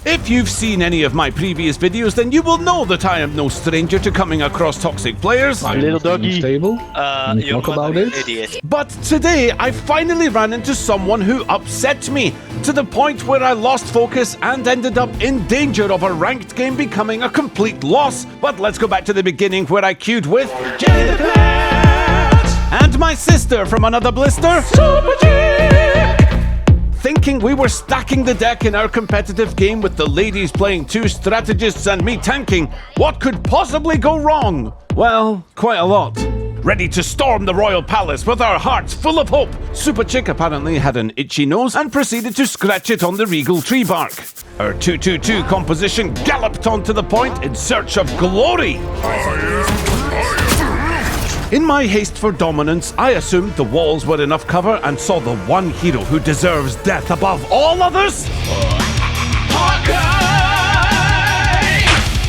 If you've seen any of my previous videos, then you will know that I am no stranger to coming across toxic players. Little doggy. Stable. You You're talk about it. idiot. But today, I finally ran into someone who upset me, to the point where I lost focus and ended up in danger of a ranked game becoming a complete loss. But let's go back to the beginning where I queued with Jenny the Plant and my sister from another blister, Super Chick. Thinking we were stacking the deck in our competitive game with the ladies playing two strategists and me tanking, what could possibly go wrong? Well, quite a lot. Ready to storm the royal palace with our hearts full of hope, Super Chick apparently had an itchy nose and proceeded to scratch it on the regal tree bark. Her 2-2-2 composition galloped onto the point in search of glory. In my haste for dominance, I assumed the walls were enough cover and saw the one hero who deserves death above all others. Hawkeye!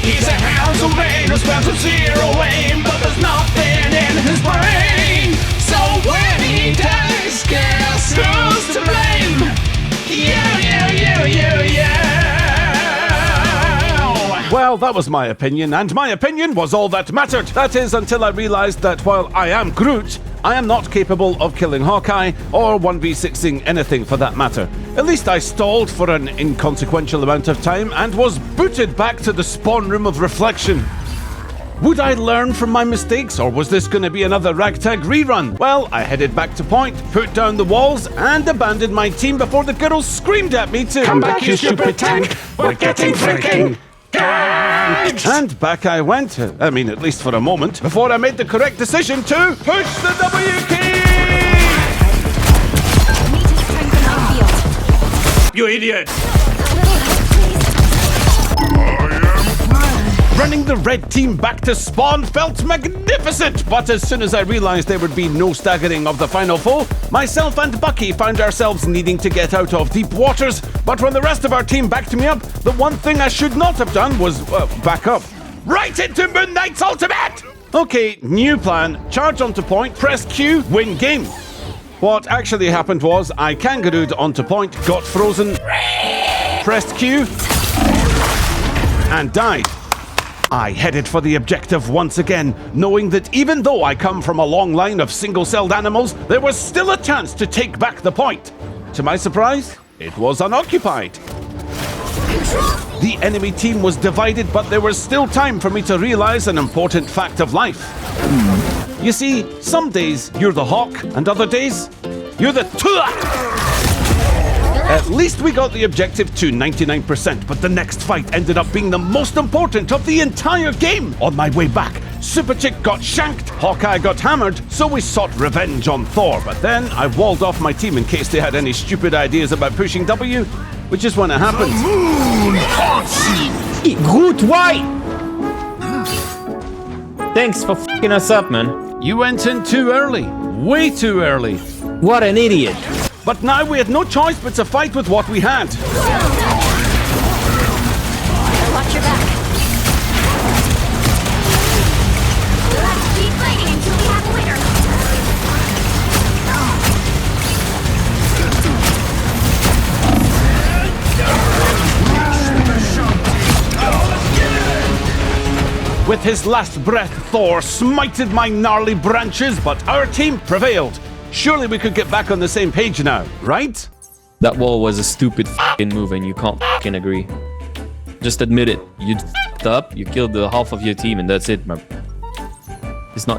He's a hound of rain who spells of zero aim, but there's nothing in his brain. So when he dies, guess who's to blame? You. Well, that was my opinion, and my opinion was all that mattered. That is, until I realised that while I am Groot, I am not capable of killing Hawkeye or 1v6ing anything for that matter. At least I stalled for an inconsequential amount of time and was booted back to the spawn room of reflection. Would I learn from my mistakes, or was this going to be another ragtag rerun? Well, I headed back to point, put down the walls, and abandoned my team before the girls screamed at me to Come back, you stupid tank. We're getting freaking ganked. And back I went, I mean at least for a moment, before I made the correct decision to push the W key! You idiot! Running the red team back to spawn felt magnificent, but as soon as I realised there would be no staggering of the final foe, myself and Bucky found ourselves needing to get out of deep waters. But when the rest of our team backed me up, the one thing I should not have done was, back up. Right into Moon Knight's ultimate! Okay, new plan. Charge onto point, press Q, win game. What actually happened was I kangarooed onto point, got frozen, pressed Q, and died. I headed for the objective once again, knowing that even though I come from a long line of single-celled animals, there was still a chance to take back the point. To my surprise, it was unoccupied. The enemy team was divided, but there was still time for me to realize an important fact of life. You see, some days you're the hawk, and other days you're the tuah! At least we got the objective to 99%, but the next fight ended up being the most important of the entire game. On my way back, Super Chick got shanked, Hawkeye got hammered, so we sought revenge on Thor. But then I walled off my team in case they had any stupid ideas about pushing W, which is when it happened. Moon haunts you. Groot, why? Thanks for f***ing us up, man. You went in too early, way too early. What an idiot. But now we had no choice but to fight with what we had. Watch your back. Let's keep fighting until we have a winner. With his last breath, Thor smited my gnarly branches, but our team prevailed. Surely we could get back on the same page now, right? That wall was a stupid f***ing move and you can't f***ing agree. Just admit it. You f***ed up, you killed the half of your team and that's it, man.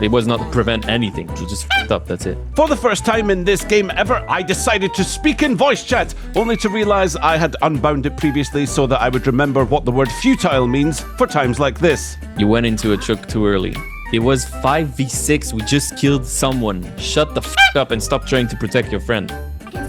It was not to prevent anything. You just f***ed up, that's it. For the first time in this game ever, I decided to speak in voice chat, only to realize I had unbound it previously so that I would remember what the word futile means for times like this. You went into a choke too early. It was 5v6, we just killed someone. Shut the f*** up and stop trying to protect your friend.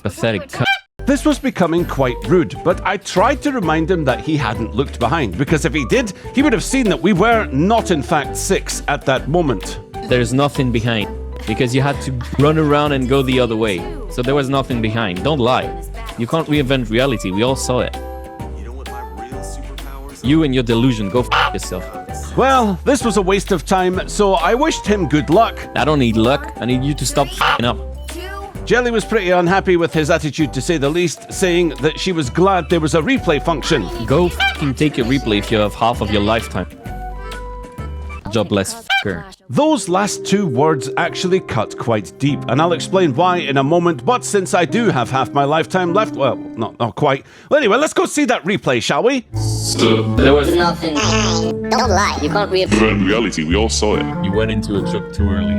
Pathetic cunt. This was becoming quite rude, but I tried to remind him that he hadn't looked behind, because if he did, he would have seen that we were not in fact 6 at that moment. There's nothing behind, because you had to run around and go the other way. So there was nothing behind. Don't lie. You can't reinvent reality, we all saw it. You and your delusion, go f*** yourself. Well, this was a waste of time, so I wished him good luck. I don't need luck, I need you to stop f***ing up. Jelly was pretty unhappy with his attitude, to say the least, saying that she was glad there was a replay function. Go fucking take a replay if you have half of your lifetime. Jobless fucker. Those last two words actually cut quite deep, and I'll explain why in a moment, but since I do have half my lifetime left, well, not quite. Well, anyway, let's go see that replay, shall we? So, there was... Nothing. Don't lie, you can't In reality, we all saw it. You went into a truck too early.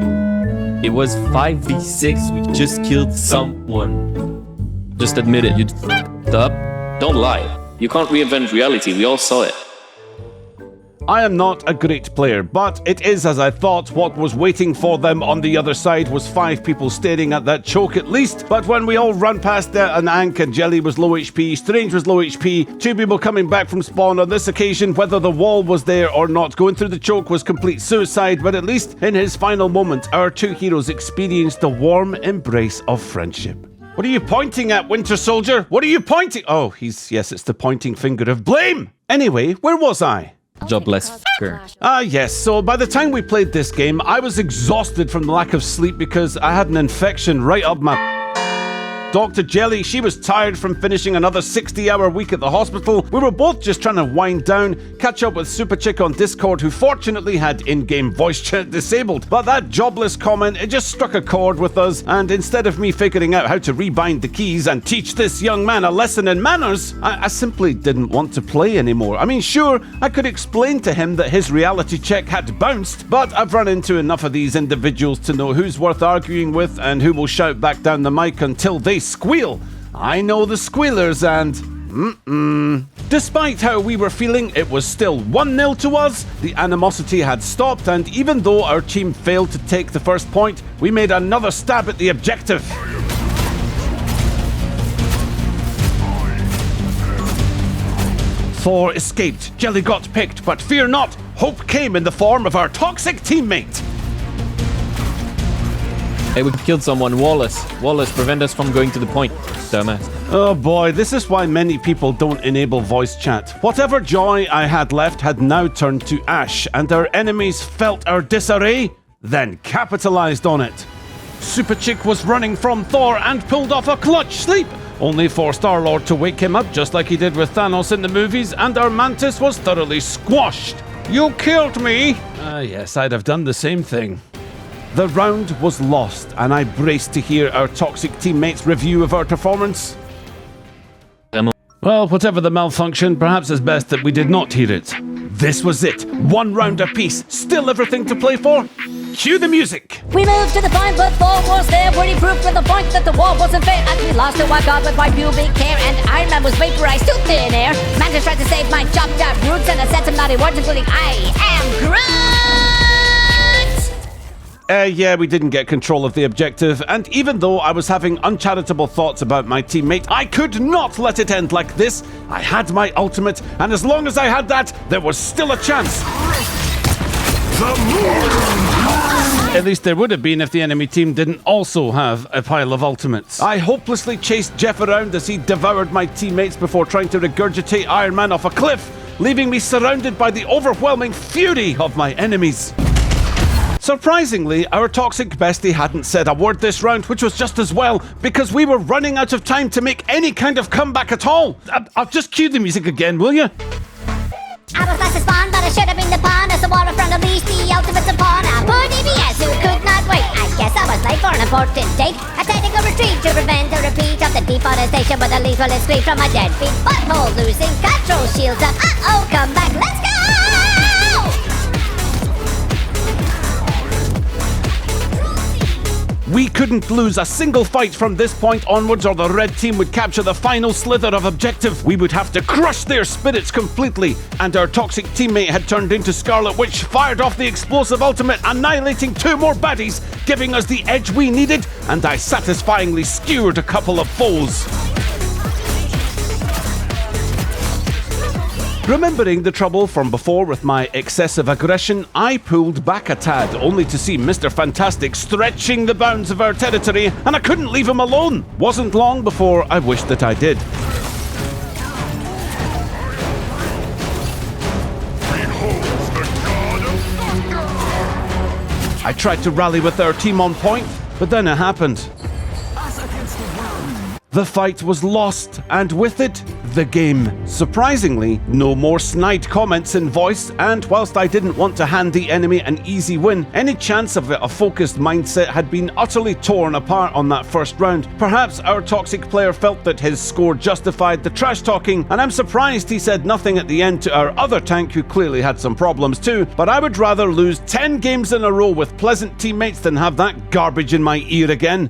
It was 5v6, we just killed someone. Just admit it, you f***ed up. Don't lie. You can't reinvent reality, we all saw it. I am not a great player, but it is as I thought. What was waiting for them on the other side was 5 people staring at that choke at least. But when we all run past there, and Ank and Jelly was low HP, Strange was low HP, 2 people coming back from spawn on this occasion, whether the wall was there or not, going through the choke was complete suicide, but at least in his final moment, our 2 heroes experienced the warm embrace of friendship. What are you pointing at, Winter Soldier? What are you pointing? Oh, yes, it's the pointing finger of blame. Anyway, where was I? Jobless fucker. Yes, so by the time we played this game, I was exhausted from the lack of sleep because I had an infection right up my... Dr. Jelly, she was tired from finishing another 60-hour week at the hospital. We were both just trying to wind down, catch up with Super Chick on Discord, who fortunately had in-game voice chat disabled. But that jobless comment, it just struck a chord with us, and instead of me figuring out how to rebind the keys and teach this young man a lesson in manners, I simply didn't want to play anymore. I mean, sure, I could explain to him that his reality check had bounced, but I've run into enough of these individuals to know who's worth arguing with and who will shout back down the mic until they squeal. I know the squealers and... Despite how we were feeling, it was still 1-0 to us. The animosity had stopped, and even though our team failed to take the first point, we made another stab at the objective. Thor escaped, Jelly got picked, but fear not, hope came in the form of our toxic teammate. Hey, we killed someone. Wallace, prevent us from going to the point, dumbass. Oh boy, this is why many people don't enable voice chat. Whatever joy I had left had now turned to ash, and our enemies felt our disarray, then capitalized on it. Super Chick was running from Thor and pulled off a clutch sleep, only for Star-Lord to wake him up just like he did with Thanos in the movies, and our Mantis was thoroughly squashed. You killed me! Yes, I'd have done the same thing. The round was lost, and I braced to hear our toxic teammates' review of our performance. Well, whatever the malfunction, perhaps it's best that we did not hear it. This was it. 1 round apiece. Still everything to play for? Cue the music. We moved to the point, but Thor was there, where he proved with the point that the war wasn't fair. And we lost to our god with white pubic hair, and Iron Man was vaporized to thin air. Mantis tried to save my chopped up roots, and I said some naughty words, including I am Groot! Yeah, we didn't get control of the objective, and even though I was having uncharitable thoughts about my teammate, I could not let it end like this. I had my ultimate, and as long as I had that, there was still a chance. At least there would have been if the enemy team didn't also have a pile of ultimates. I hopelessly chased Jeff around as he devoured my teammates before trying to regurgitate Iron Man off a cliff, leaving me surrounded by the overwhelming fury of my enemies. Surprisingly, our toxic bestie hadn't said a word this round, which was just as well, because we were running out of time to make any kind of comeback at all. I'll just cue the music again, will you? I was last to spawn, but I should have been the pawn. As the waterfront unleashed the ultimates upon a poor DBS who could not wait. I guess I was late for an important date. A tactical retreat to prevent a repeat of the deforestation with a lethal escape from a dead feet butthole. Losing control, shields up. Uh-oh, come back, let's go! We couldn't lose a single fight from this point onwards, or the red team would capture the final slither of objective. We would have to crush their spirits completely, and our toxic teammate had turned into Scarlet Witch, fired off the explosive ultimate, annihilating 2 more baddies, giving us the edge we needed, and I satisfyingly skewered a couple of foes. Remembering the trouble from before with my excessive aggression, I pulled back a tad, only to see Mr. Fantastic stretching the bounds of our territory, and I couldn't leave him alone. Wasn't long before I wished that I did. I tried to rally with our team on point, but then it happened. the fight was lost, and with it, the game. Surprisingly, no more snide comments in voice, and whilst I didn't want to hand the enemy an easy win, any chance of a focused mindset had been utterly torn apart on that first round. Perhaps our toxic player felt that his score justified the trash talking, and I'm surprised he said nothing at the end to our other tank who clearly had some problems too, but I would rather lose 10 games in a row with pleasant teammates than have that garbage in my ear again.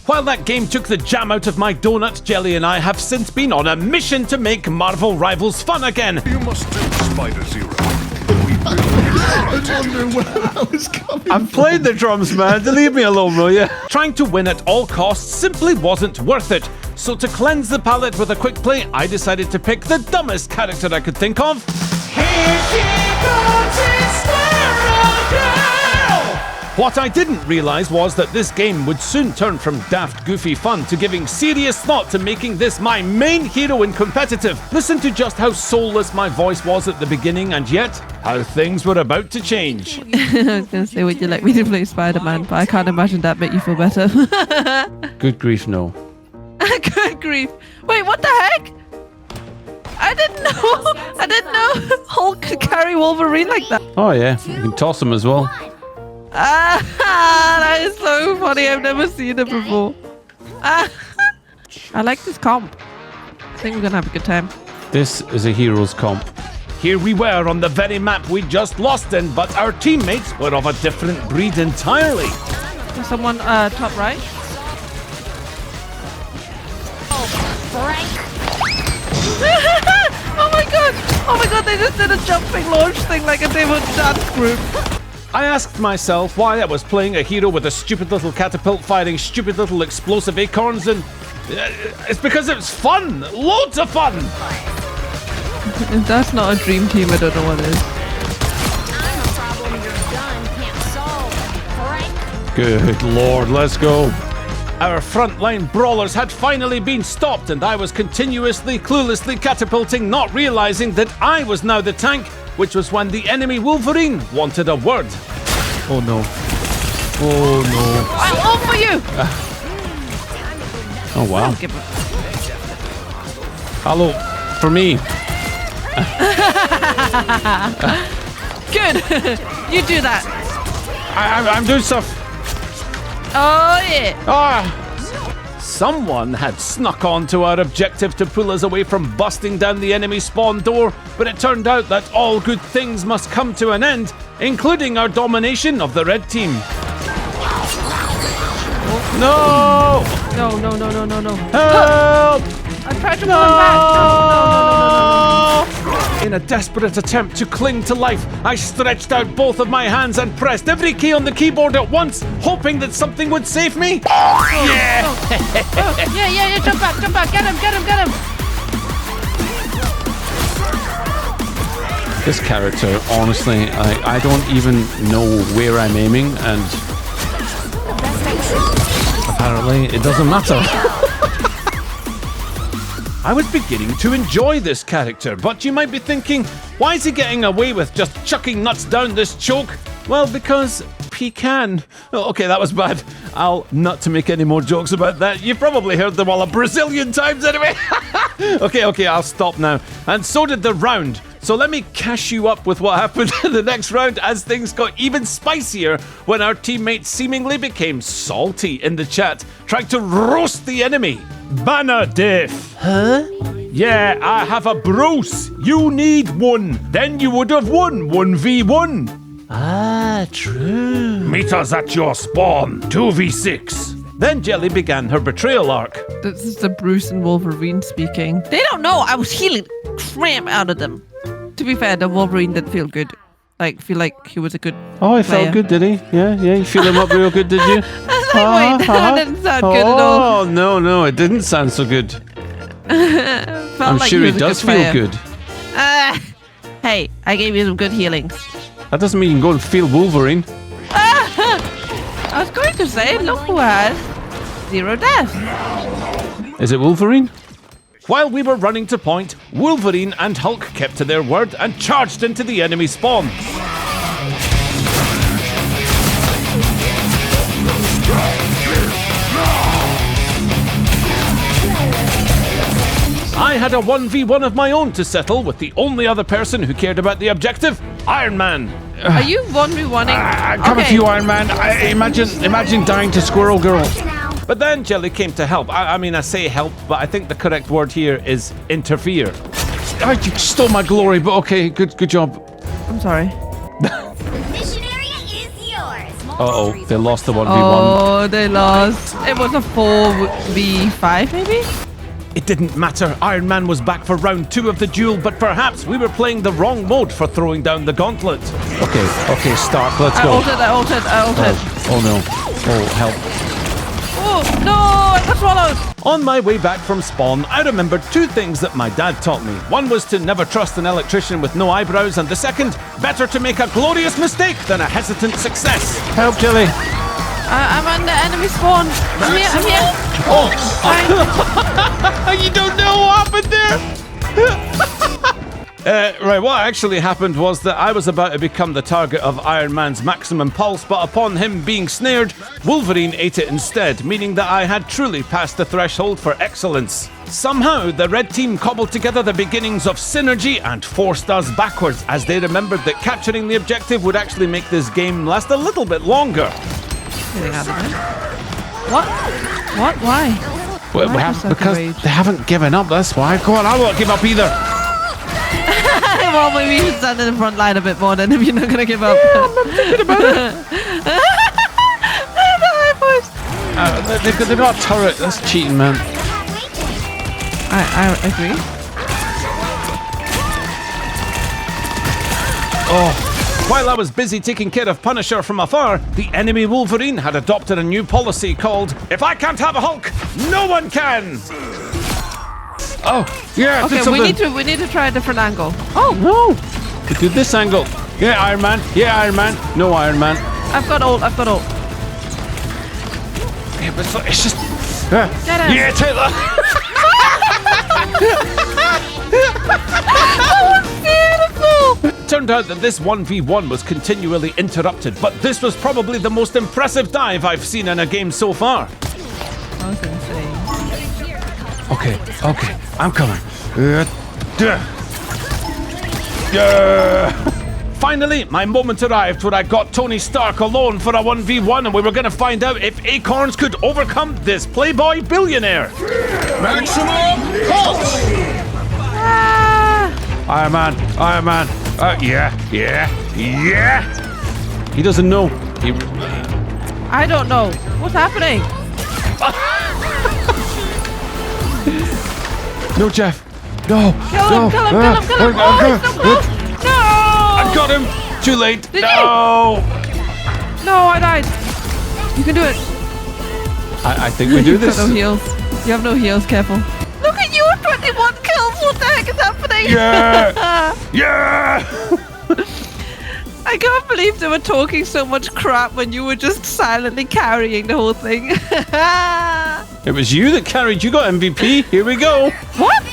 While that game took the jam out of my donut, Jelly and I have since been on a mission to make Marvel Rivals fun again. You must take Spider-Zero. I'm playing the drums, man. Leave me alone, will you? Trying to win at all costs simply wasn't worth it. So to cleanse the palate with a quick play, I decided to pick the dumbest character I could think of. Here she comes in Squirrel Girl! What I didn't realise was that this game would soon turn from daft, goofy fun to giving serious thought to making this my main hero in competitive. Listen to just how soulless my voice was at the beginning, and yet how things were about to change. I was going to say, would you like me to play Spider-Man? But I can't imagine that make you feel better. Good grief, no. Good grief. Wait, what the heck? I didn't know Hulk could carry Wolverine like that. Oh yeah, you can toss him as well. That is so funny. I've never seen it before. I like this comp. I think we're going to have a good time. This is a hero's comp. Here we were on the very map we just lost in, but our teammates were of a different breed entirely. There's someone top right. Oh my god, they just did a jumping launch thing like a David dance group. I asked myself why I was playing a hero with a stupid little catapult firing stupid little explosive acorns, and it's because it's fun! Loads of fun! If that's not a dream team, I don't know what is. I'm a problem you're done can't solve. Frank. Good lord, let's go. Our frontline brawlers had finally been stopped, and I was continuously, cluelessly catapulting, not realizing that I was now the tank, which was when the enemy Wolverine wanted a word. Oh no. Oh no. I'm all for you! Oh wow. Give it. Hello. For me. Good! You do that. I'm doing stuff. Oh yeah. Ah! Someone had snuck onto our objective to pull us away from busting down the enemy spawn door, but it turned out that all good things must come to an end, including our domination of the red team. No! No. Help! I tried to run back. No. In a desperate attempt to cling to life, I stretched out both of my hands and pressed every key on the keyboard at once, hoping that something would save me. Yeah! Yeah, jump back, get him. This character, honestly, I don't even know where I'm aiming, and apparently it doesn't matter. I was beginning to enjoy this character, but you might be thinking, why is he getting away with just chucking nuts down this choke? Well, because he can. Oh, okay, that was bad. I'll not to make any more jokes about that. You've probably heard them all a Brazilian times anyway. Okay, I'll stop now. And so did the round. So let me cash you up with what happened in the next round, as things got even spicier when our teammates seemingly became salty in the chat, trying to roast the enemy. Banner diff. Huh? Yeah, I have a Bruce. You need one. Then you would have won 1v1. Ah, true. Meet us at your spawn, 2v6. Then Jelly began her betrayal arc. This is the Bruce and Wolverine speaking. They don't know I was healing cramp out of them. To be fair, the Wolverine did feel good. Feel like he was a good Oh, he player. felt good, did he? Yeah, you feel him up real good, did you? Wait, that didn't sound good at all. Oh, no, it didn't sound so good. I'm Like sure he was a does good player. feel good. Hey, I gave you some good healing. That doesn't mean you can go and feel Wolverine. I was going to say, look who has 0 deaths. Is it Wolverine? While we were running to point, Wolverine and Hulk kept to their word and charged into the enemy spawn. I had a 1v1 of my own to settle with the only other person who cared about the objective, Iron Man. Are you 1v1ing? Come with you, Iron Man. Imagine dying to Squirrel Girl. But then Jelly came to help. I mean, I say help, but I think the correct word here is interfere. You stole my glory, but okay, good job. I'm sorry. Mission area is yours. Uh-oh, they lost the 1v1. Oh, they lost. It was a 4v5, maybe? It didn't matter. Iron Man was back for round 2 of the duel, but perhaps we were playing the wrong mode for throwing down the gauntlet. Okay, Stark, let's go. I ulted. Oh no. Oh, help. Oh, no, I got swallowed. On my way back from spawn, I remembered 2 things that my dad taught me. One was to never trust an electrician with no eyebrows, and the second, better to make a glorious mistake than a hesitant success. Help, Jelly. I'm on the enemy spawn. I'm here. Oh! You don't know what happened there? Right, what actually happened was that I was about to become the target of Iron Man's maximum pulse, but upon him being snared, Wolverine ate it instead, meaning that I had truly passed the threshold for excellence. Somehow, the red team cobbled together the beginnings of synergy and forced us backwards, as they remembered that capturing the objective would actually make this game last a little bit longer. What? Why? Because they haven't given up, that's why. Go on, I won't give up either. Well, maybe you should stand in the front line a bit more then if you're not going to give up. Yeah, I'm thinking about it. They've got a turret. That's cheating, man. I agree. Oh. While I was busy taking care of Punisher from afar, the enemy Wolverine had adopted a new policy called, "If I can't have a Hulk, no one can!" Oh, yeah. Okay, we need to try a different angle. Oh, no. We do this angle. Yeah, Iron Man. Yeah, Iron Man. No, Iron Man. I've got ult. Yeah, but it's just... Get him. Yeah, Taylor. Turned out that this 1v1 was continually interrupted, but this was probably the most impressive dive I've seen in a game so far. That's insane. Okay, I'm coming. Finally, my moment arrived where I got Tony Stark alone for a 1v1, and we were going to find out if Acorns could overcome this playboy billionaire. Maximum pulse! Iron Man. Yeah. He doesn't know. I don't know. What's happening? No, Jeff. No. Kill him. Oh, he's so close. No. I got him. Too late. Did no. No, I died. You can do it. I think we do this. You've got no heals. You have no heals. Careful. Look at you, 21 kills. What the heck is happening? Yeah. I can't believe they were talking so much crap when you were just silently carrying the whole thing. It was you that carried. You got MVP. Here we go. What?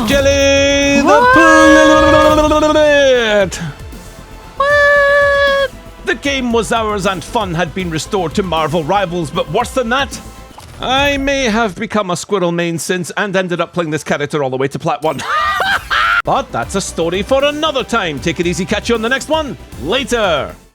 Jelly the What? bullet. What? The game was ours and fun had been restored to Marvel rivals, but worse than that, I may have become a squirrel main since and ended up playing this character all the way to Plat 1. But that's a story for another time. Take it easy, catch you on the next one. Later.